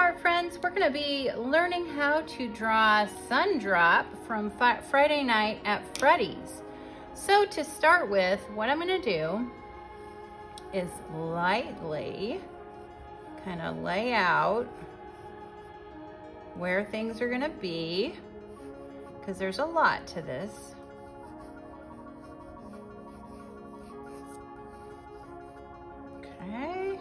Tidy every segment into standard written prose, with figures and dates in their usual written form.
art friends, we're going to be learning how to draw Sundrop from Friday Night at Freddy's. So to start with, what I'm going to do is lightly kind of lay out where things are going to be, because there's a lot to this. Okay.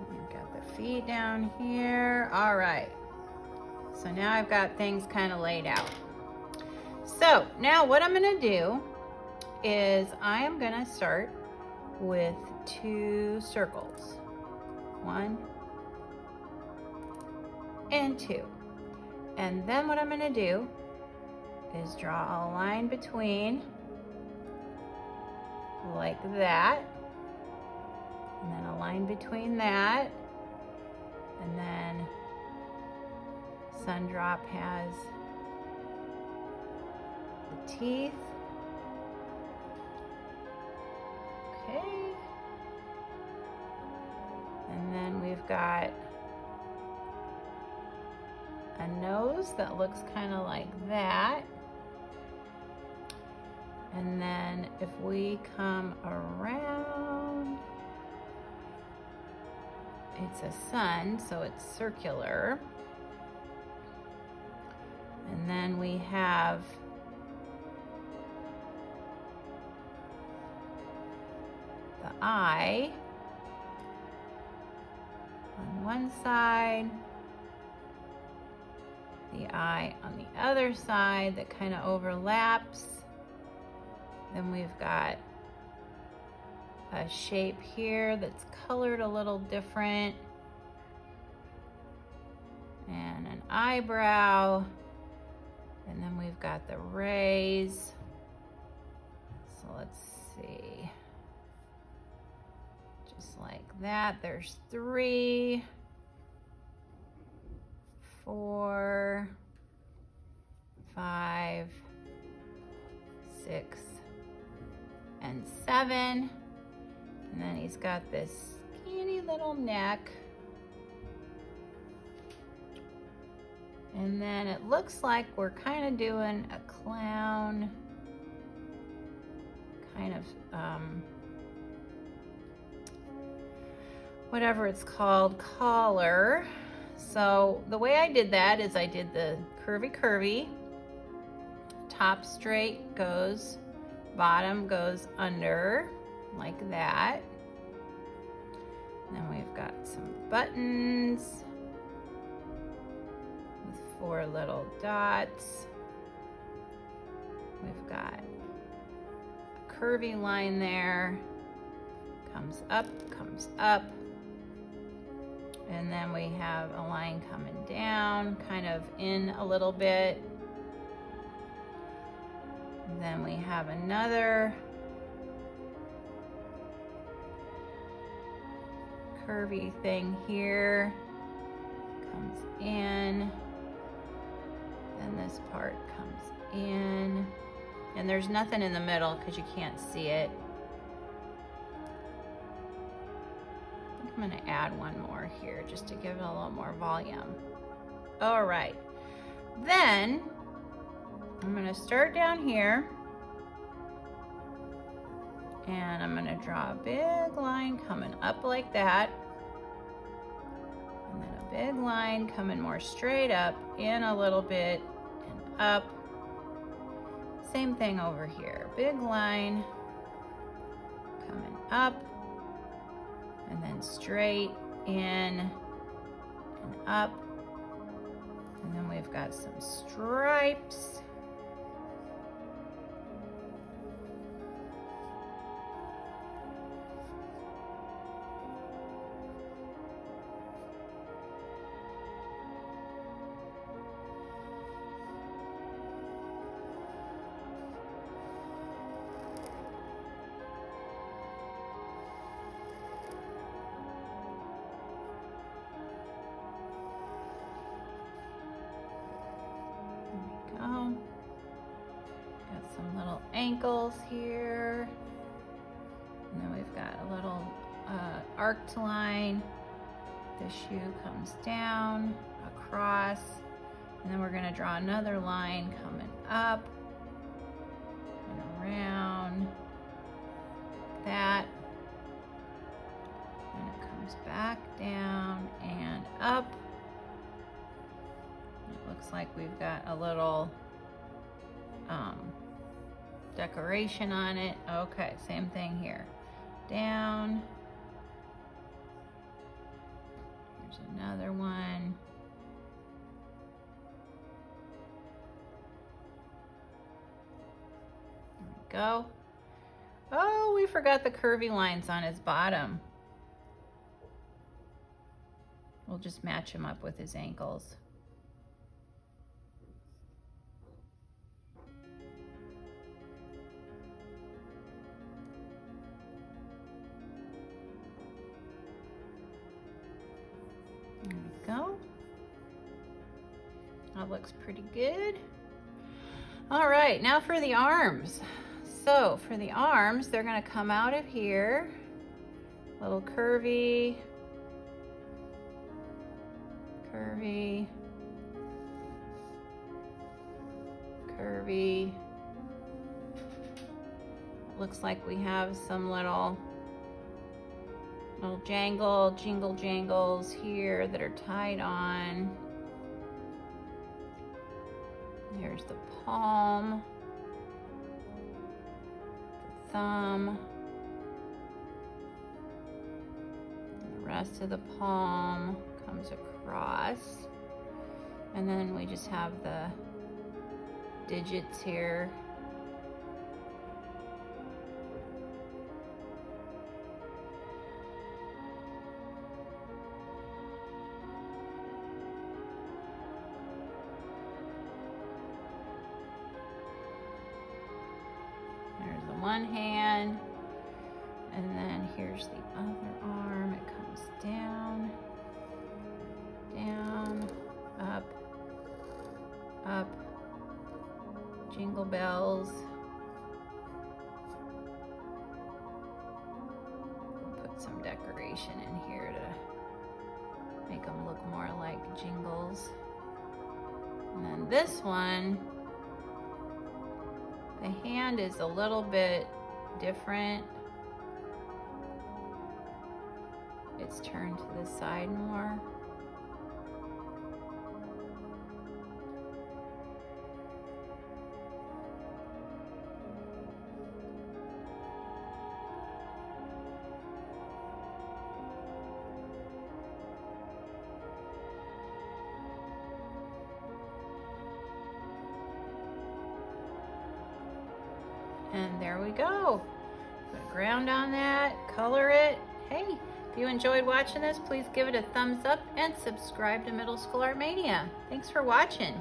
We've got the feet down here. All right. So now I've got things kind of laid out. So now what I'm going to do is I am going to start with 2 circles. 1 and 2. And then what I'm going to do is draw a line between like that, and then a line between that, and then Sundrop has the teeth. Okay. And then we've got a nose that looks kind of like that. And then if we come around, it's a sun, so it's circular. And then we have the eye on one side, the eye on the other side that kind of overlaps. Then we've got a shape here that's colored a little different, and an eyebrow, and then we've got the rays. So let's see, just like that. There's 3, 4, 5, 6, and 7. And then he's got this skinny little neck. And then it looks like we're kind of doing a clown kind of whatever it's called, collar. So the way I did that is I did the curvy, top straight goes, bottom goes under like that. Then we've got some buttons with 4 little dots. We've got a curvy line there, comes up, and then we have a line coming down, kind of in a little bit. And then we have another curvy thing here, comes in, then this part comes in, and there's nothing in the middle because you can't see it. I think I'm going to add one more here just to give it a little more volume. All right, then I'm going to start down here, and I'm going to draw a big line coming up like that, and then a big line coming more straight up, in a little bit, and up. Same thing over here, big line coming up, and then straight in and up, and then we've got some stripes. Got some little ankles here. And then we've got a little arced line. The shoe comes down, across, and then we're going to draw another line coming up and around that. And it comes back down and up. It looks like we've got a little decoration on it. Okay, same thing here. Down. Here's another one. There we go. Oh, we forgot the curvy lines on his bottom. We'll just match him up with his ankles. There we go. That looks pretty good. All right, now for the arms. So for the arms, they're going to come out of here. Little curvy, curvy, curvy. Looks like we have some little jingle jangles here that are tied on. Here's the palm, the thumb, and the rest of the palm comes across, and then we just have the digits here. One hand, and then here's the other arm. It comes down, down, up, up, jingle bells. Put some decoration in here to make them look more like jingles. And then this one, the hand is a little bit different. It's turned to the side more. And there we go. Put a ground on that, color it. Hey, if you enjoyed watching this, please give it a thumbs up and subscribe to Middle School Art Mania. Thanks for watching.